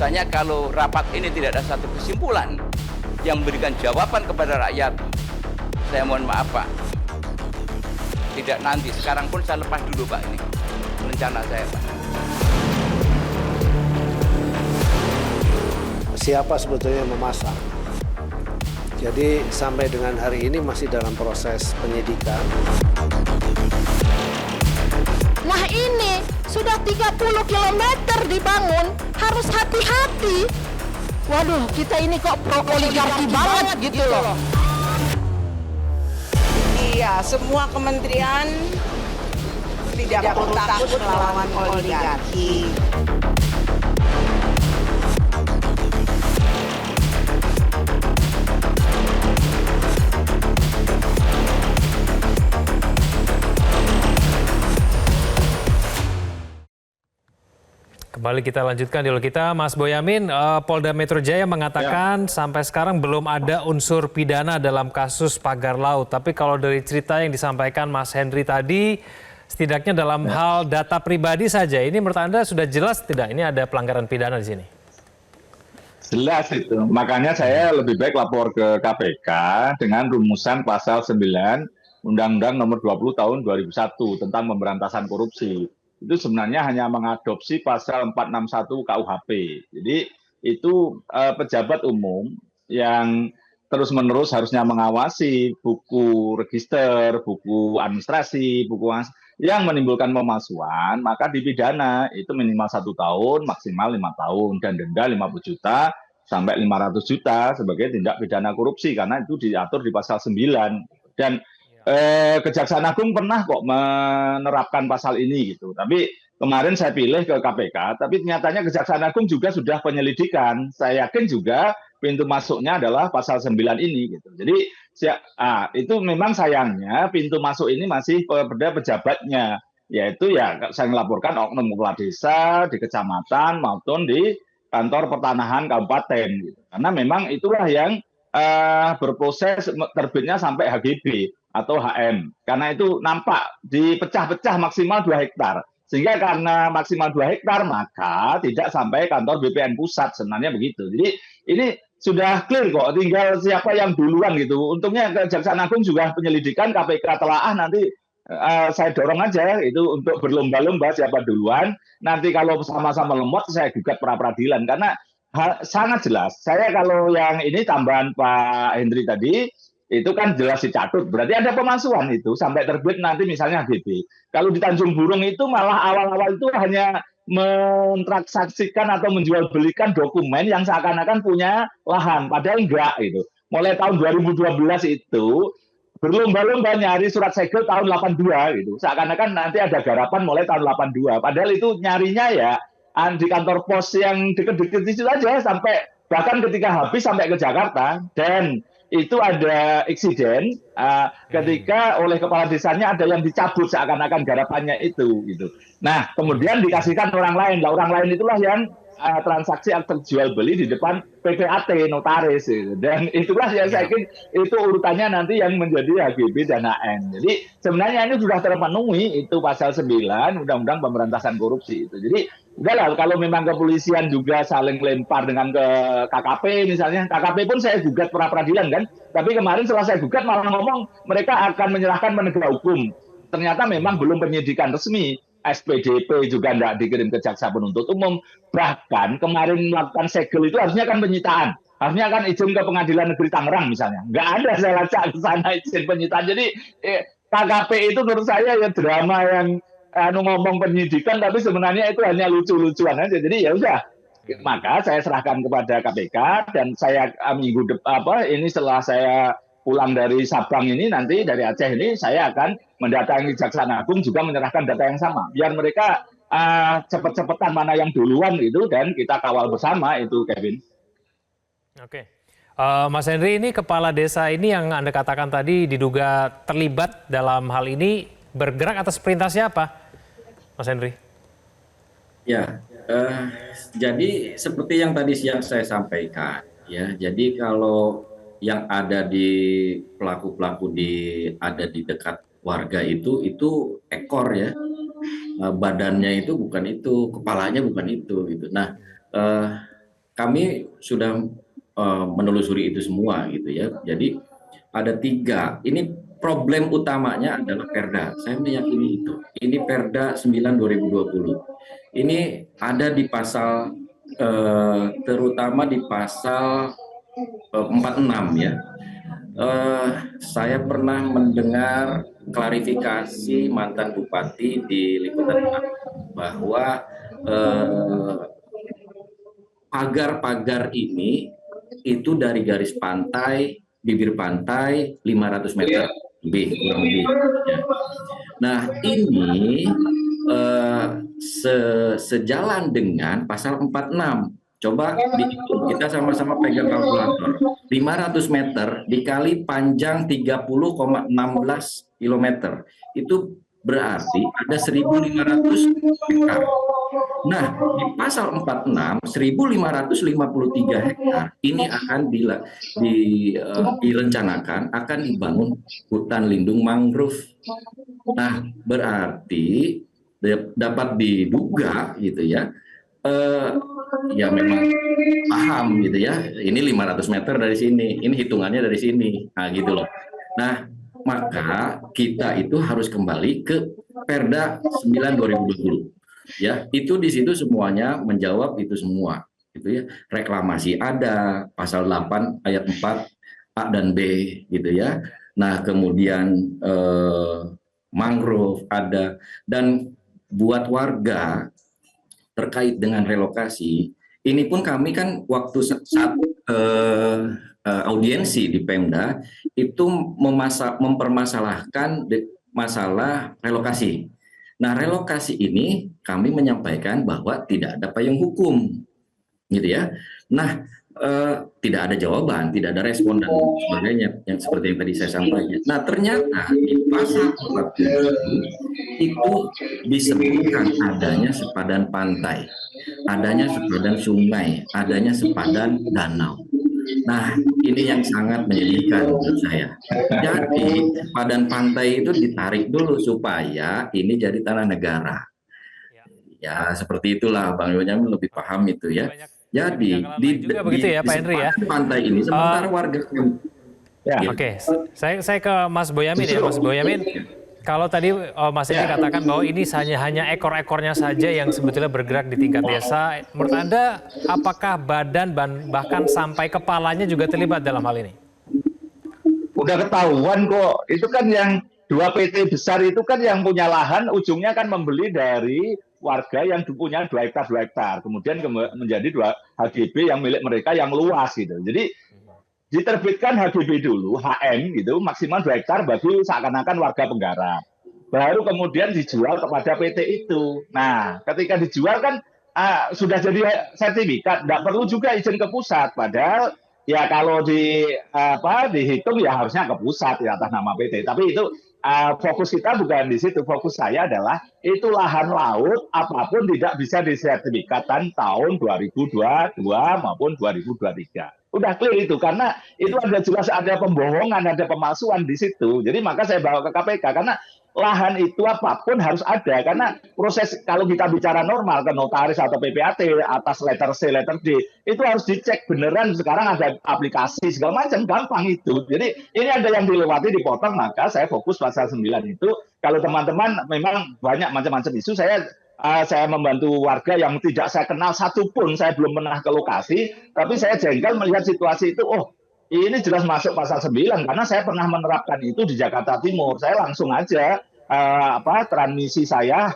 Rasanya kalau rapat ini tidak ada satu kesimpulan yang memberikan jawaban kepada rakyat, saya mohon maaf Pak, tidak nanti, sekarang pun saya lepas dulu Pak ini rencana saya Pak. Siapa sebetulnya yang memasang? Jadi sampai dengan hari ini masih dalam proses penyidikan. Nah ini sudah 30 km dibangun, harus hati-hati. Waduh, kita ini kok pro-oligarki banget gitu loh. Iya, semua kementerian tidak perlu takut melawan oligarki. Kembali kita lanjutkan dialog kita, Mas Boyamin. Polda Metro Jaya mengatakan sampai sekarang belum ada unsur pidana dalam kasus pagar laut. Tapi kalau dari cerita yang disampaikan Mas Henry tadi, setidaknya dalam hal data pribadi saja, ini menurut Anda sudah jelas tidak ini ada pelanggaran pidana di sini? Jelas itu. Makanya saya lebih baik lapor ke KPK dengan rumusan pasal 9 Undang-Undang Nomor 20 Tahun 2001 tentang pemberantasan korupsi. Itu sebenarnya hanya mengadopsi pasal 461 KUHP. Jadi itu pejabat umum yang terus-menerus harusnya mengawasi buku register, buku administrasi, yang menimbulkan pemalsuan, maka dipidana itu minimal 1 tahun, maksimal 5 tahun, dan denda 50 juta sampai 500 juta sebagai tindak pidana korupsi, karena itu diatur di pasal 9. Dan Kejaksaan Agung pernah kok menerapkan pasal ini gitu. Tapi kemarin saya pilih ke KPK, tapi nyatanya Kejaksaan Agung juga sudah penyelidikan. Saya yakin juga pintu masuknya adalah pasal 9 ini gitu. Jadi itu memang sayangnya pintu masuk ini masih pada pejabatnya, yaitu ya saya melaporkan oknum kepala desa di kecamatan maupun di kantor pertanahan kabupaten gitu. Karena memang itulah yang berproses terbitnya sampai HGB atau HM. Karena itu nampak dipecah-pecah maksimal 2 hektar. Sehingga karena maksimal 2 hektar, maka tidak sampai kantor BPN pusat. Sebenarnya begitu. Jadi ini sudah clear kok. Tinggal siapa yang duluan gitu. Untungnya Kejaksaan Agung juga penyelidikan, KPK telaah, nanti saya dorong aja itu untuk berlomba-lomba siapa duluan. Nanti kalau sama-sama lemot, saya gugat pra-peradilan. Karena sangat jelas. Saya kalau yang ini tambahan Pak Hendri tadi, itu kan jelas dicatut. Berarti ada pemalsuan itu sampai terbit nanti misalnya HGB. Kalau di Tanjung Burung itu malah awal-awal itu hanya mentransaksikan atau menjual belikan dokumen yang seakan-akan punya lahan. Padahal enggak itu. Mulai tahun 2012 itu berlomba-lomba nyari surat segel tahun 82 gitu. Seakan-akan nanti ada garapan mulai tahun 82. Padahal itu nyarinya ya di kantor pos yang deket-deket itu aja, sampai bahkan ketika habis sampai ke Jakarta. Dan itu ada insiden ketika oleh kepala desanya ada yang dicabut seakan-akan garapannya itu gitu. Nah, kemudian dikasihkan orang lain. Lah orang lain itulah yang transaksi atau jual beli di depan PPAT notaris gitu. Dan itulah yang saya yakin itu urutannya nanti yang menjadi HGB dan HN. Jadi sebenarnya ini sudah terpenuhi itu pasal 9 Undang-Undang Pemberantasan Korupsi itu. Jadi udahlah, kalau memang kepolisian juga saling lempar dengan ke KKP misalnya, KKP pun saya gugat pra peradilan kan, tapi kemarin setelah saya gugat malah ngomong mereka akan menyerahkan penegak hukum. Ternyata memang belum penyidikan resmi, SPDP juga tidak dikirim ke jaksa penuntut umum. Bahkan kemarin melakukan segel itu harusnya kan penyitaan, harusnya kan izin ke Pengadilan Negeri Tangerang misalnya, nggak ada saya lacak ke sana izin penyitaan. Jadi KKP itu menurut saya ya drama yang ngomong penyidikan tapi sebenarnya itu hanya lucu-lucuan aja. Jadi ya udah, maka saya serahkan kepada KPK dan saya minggu depan ini setelah saya pulang dari Sabang ini, nanti dari Aceh ini saya akan mendatangi Kejaksaan Agung juga menyerahkan data yang sama biar mereka cepet-cepetan mana yang duluan itu dan kita kawal bersama itu, Kevin. Oke. Mas Henry, ini kepala desa ini yang Anda katakan tadi diduga terlibat dalam hal ini bergerak atas perintah siapa, Mas Henry? Ya, jadi seperti yang tadi siang saya sampaikan, ya. Jadi kalau yang ada di pelaku-pelaku ada di dekat warga itu ekor ya, badannya itu bukan itu, kepalanya bukan itu, gitu. Nah, kami sudah menelusuri itu semua gitu ya. Jadi ada 3. Ini problem utamanya adalah Perda. Saya meyakini itu. Ini Perda 9 2020. Ini ada di pasal terutama di pasal 46 ya. Saya pernah mendengar klarifikasi mantan bupati di Liputan bahwa pagar-pagar ini itu dari garis pantai, bibir pantai 500 meter lebih, kurang lebih. Ya. Nah ini sejalan dengan pasal 46. Coba dihitung, kita sama-sama pegang kalkulator. 500 meter dikali panjang 30,16 km. Itu berarti ada 1.500 hektar. Nah, di pasal 46, 1.553 hektar ini akan direncanakan akan dibangun hutan lindung mangrove. Nah, berarti dapat diduga gitu ya, ya memang paham gitu ya, ini 500 meter dari sini, ini hitungannya dari sini, nah gitu loh. Nah, maka kita itu harus kembali ke Perda 9 2020. Ya, itu di situ semuanya menjawab itu semua, gitu ya. Reklamasi ada, pasal 8 ayat 4 A dan B, gitu ya. Nah, kemudian mangrove ada, dan buat warga terkait dengan relokasi, ini pun kami kan waktu saat audiensi di Pemda itu mempermasalahkan masalah relokasi. Nah, relokasi ini kami menyampaikan bahwa tidak ada payung hukum, gitu ya. Nah, tidak ada jawaban, tidak ada respon dan sebagainya, yang seperti yang tadi saya sampaikan. Nah, ternyata di pasal 40 itu disebutkan adanya sepadan pantai, adanya sepadan sungai, adanya sepadan danau. Nah, ini yang sangat menyedihkan menurut saya. Jadi, sepadan pantai itu ditarik dulu supaya ini jadi tanah negara. Ya, seperti itulah Bang Bonyamin lebih paham itu ya. Jadi di begitu ya, Pak Henry ya. Pantai ini sementara warga. Ya. Oke, saya ke Mas Boyamin ya, Mas Boyamin. Kalau tadi Mas Henry katakan bahwa ini hanya ekor-ekornya saja yang sebetulnya bergerak di tingkat desa. Menurut Anda, apakah badan bahkan sampai kepalanya juga terlibat dalam hal ini? Udah ketahuan kok. Itu kan yang 2 PT besar itu kan yang punya lahan, ujungnya kan membeli dari warga yang punya 2 hektar, kemudian menjadi 2 HGB yang milik mereka yang luas gitu. Jadi diterbitkan HGB dulu, HM gitu, maksimal 2 hektar bagi seakan-akan warga penggarap. Baru kemudian dijual kepada PT itu. Nah, ketika dijual kan sudah jadi sertifikat, tidak perlu juga izin ke pusat. Padahal ya kalau dihitung ya harusnya ke pusat ya atas nama PT. Tapi itu fokus kita bukan di situ. Fokus saya adalah itu lahan laut apapun tidak bisa disertifikatkan tahun 2022 maupun 2023. Udah clear itu, karena itu ada jelas ada pembohongan, ada pemalsuan di situ. Jadi maka saya bawa ke KPK, karena lahan itu apapun harus ada, karena proses kalau kita bicara normal ke notaris atau PPAT atas letter C, letter D, itu harus dicek beneran. Sekarang ada aplikasi segala macam, gampang itu. Jadi ini ada yang dilewati, dipotong, maka saya fokus pasal 9 itu. Kalau teman-teman memang banyak macam-macam isu, saya membantu warga yang tidak saya kenal satupun, saya belum pernah ke lokasi, tapi saya jengkel melihat situasi itu, oh ini jelas masuk pasal 9, karena saya pernah menerapkan itu di Jakarta Timur. Saya langsung aja, transmisi saya,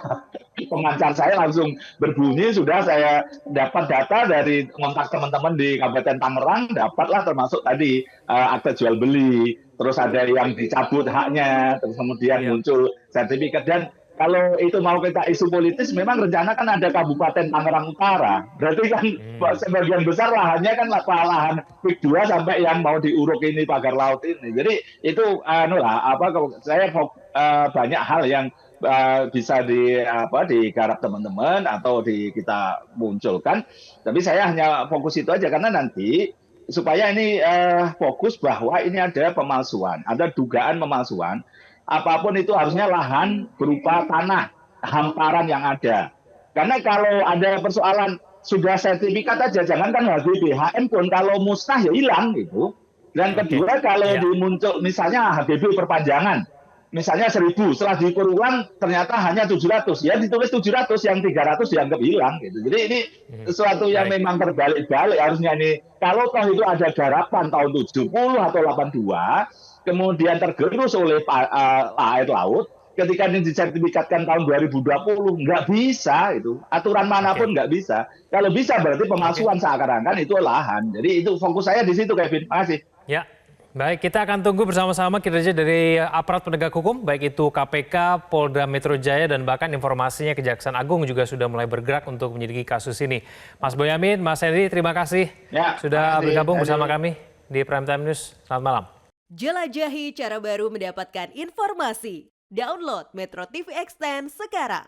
pemancar saya langsung berbunyi, sudah saya dapat data dari kontak teman-teman di Kabupaten Tangerang, dapatlah termasuk tadi akte jual beli, terus ada yang dicabut haknya, terus kemudian muncul sertifikat. Dan kalau itu mau kita isu politis, memang rencana kan ada Kabupaten Tangerang Utara. Berarti kan sebagian besar lahannya kan lahan PIK 2 sampai yang mau diuruk ini pagar laut ini. Jadi itu saya banyak hal yang bisa digarap teman-teman atau kita munculkan. Tapi saya hanya fokus itu aja, karena nanti supaya ini fokus bahwa ini ada pemalsuan, ada dugaan pemalsuan. Apapun itu harusnya lahan berupa tanah, hamparan yang ada. Karena kalau ada persoalan sudah sertifikat aja, jangankan HGB, HM pun kalau musnah ya hilang gitu. Dan kedua kalau dimuncul misalnya HGB perpanjangan, misalnya 1.000, setelah diukur ulang ternyata hanya 700, ya ditulis 700, yang 300 dianggap hilang gitu. Jadi ini sesuatu yang memang terbalik-balik harusnya ini. Kalau toh itu ada garapan tahun 70 atau 82, kemudian tergerus oleh air laut, ketika ini disertifikatkan tahun 2020, nggak bisa itu. Aturan manapun nggak bisa. Kalau bisa berarti pemalsuan seakan-akan itu lahan. Jadi itu fokus saya di situ, Kevin. Terima kasih. Ya, baik, kita akan tunggu bersama-sama kinerja dari aparat penegak hukum, baik itu KPK, Polda Metro Jaya, dan bahkan informasinya Kejaksaan Agung juga sudah mulai bergerak untuk menyelidiki kasus ini. Mas Boyamin, Mas Henry, terima kasih sudah bergabung bersama kami di Prime Time News. Selamat malam. Jelajahi cara baru mendapatkan informasi. Download Metro TV Extend sekarang.